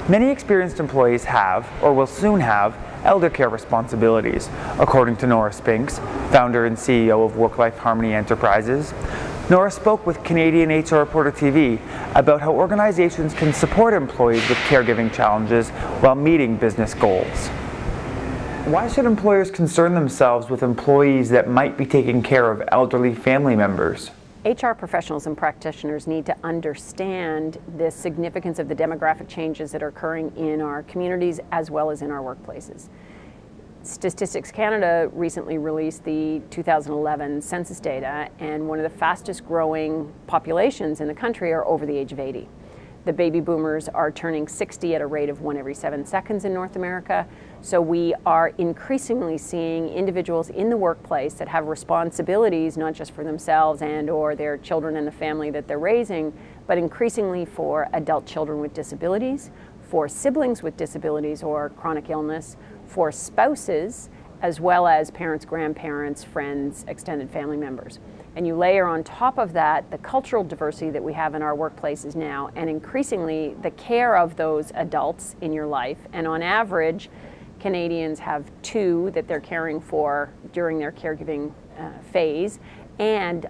Many experienced employees have, or will soon have, elder care responsibilities, according to Nora Spinks, founder and CEO of Work-Life Harmony Enterprises. Nora spoke with Canadian HR Reporter TV about how organizations can support employees with caregiving challenges while meeting business goals. Why should employers concern themselves with employees that might be taking care of elderly family members? HR professionals and practitioners need to understand the significance of the demographic changes that are occurring in our communities as well as in our workplaces. Statistics Canada recently released the 2011 census data, and one of the fastest growing populations in the country are over the age of 80. The baby boomers are turning 60 at a rate of 1 every 7 seconds in North America. So we are increasingly seeing individuals in the workplace that have responsibilities not just for themselves and or their children and the family that they're raising, but increasingly for adult children with disabilities, for siblings with disabilities or chronic illness, for spouses, as well as parents, grandparents, friends, extended family members. And you layer on top of that the cultural diversity that we have in our workplaces now, and increasingly the care of those adults in your life. And on average, Canadians have 2 that they're caring for during their caregiving phase, and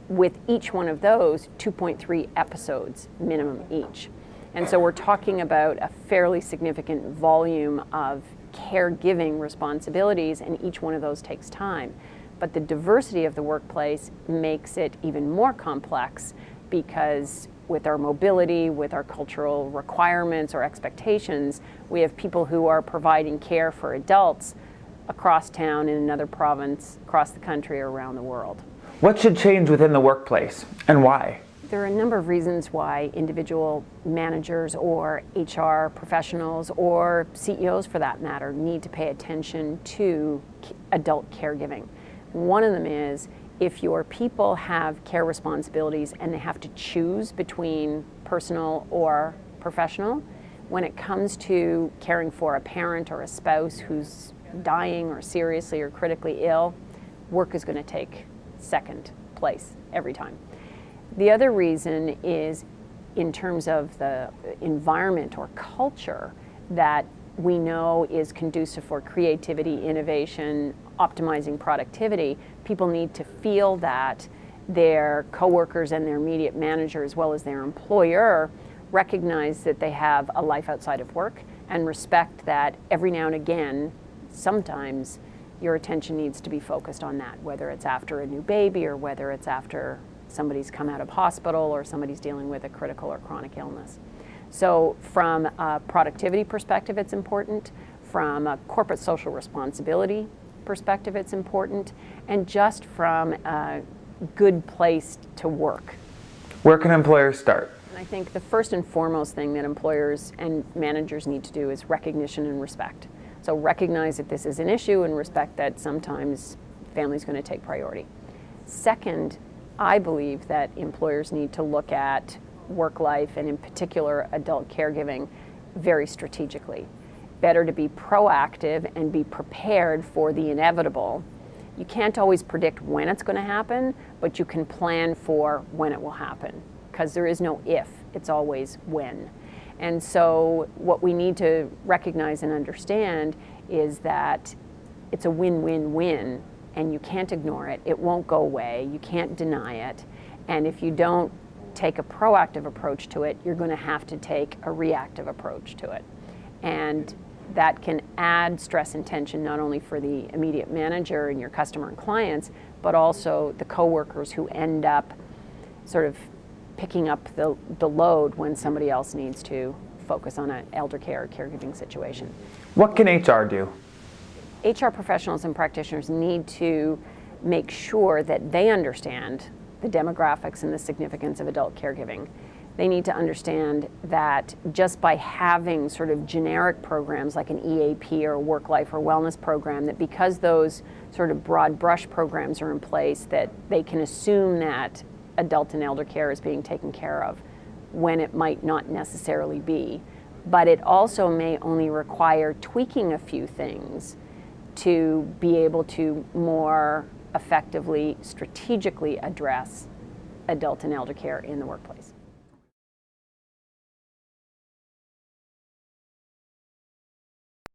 with each one of those, 2.3 episodes minimum each. And so we're talking about a fairly significant volume of caregiving responsibilities, and each one of those takes time. But the diversity of the workplace makes it even more complex, because with our mobility, with our cultural requirements or expectations, we have people who are providing care for adults across town, in another province, across the country, or around the world. What should change within the workplace, and why? There are a number of reasons why individual managers or HR professionals or CEOs, for that matter, need to pay attention to adult caregiving. One of them is, if your people have care responsibilities and they have to choose between personal or professional, when it comes to caring for a parent or a spouse who's dying or seriously or critically ill, work is going to take second place every time. The other reason is in terms of the environment or culture that we know is conducive for creativity, innovation, optimizing productivity. People need to feel that their coworkers and their immediate manager, as well as their employer, recognize that they have a life outside of work, and respect that every now and again, sometimes your attention needs to be focused on that, whether it's after a new baby or whether it's after somebody's come out of hospital or somebody's dealing with a critical or chronic illness. So from a productivity perspective, it's important. From a corporate social responsibility perspective, it's important. And just from a good place to work. Where can employers start? I think the first and foremost thing that employers and managers need to do is recognition and respect. So recognize that this is an issue and respect that sometimes family's going to take priority. Second, I believe that employers need to look at work life, and in particular adult caregiving, very strategically. Better to be proactive and be prepared for the inevitable. You can't always predict when it's going to happen, but you can plan for when it will happen, because there is no if, it's always when. And so what we need to recognize and understand is that it's a win-win-win, and you can't ignore it. It won't go away. You can't deny it. And if you don't take a proactive approach to it, you're going to have to take a reactive approach to it. And that can add stress and tension not only for the immediate manager and your customer and clients, but also the coworkers who end up sort of picking up the load when somebody else needs to focus on an elder care or caregiving situation. What can HR do? HR professionals and practitioners need to make sure that they understand the demographics and the significance of adult caregiving. They need to understand that just by having sort of generic programs like an EAP or work life or wellness program, that because those sort of broad brush programs are in place, that they can assume that adult and elder care is being taken care of when it might not necessarily be. But it also may only require tweaking a few things to be able to more effectively, strategically address adult and elder care in the workplace.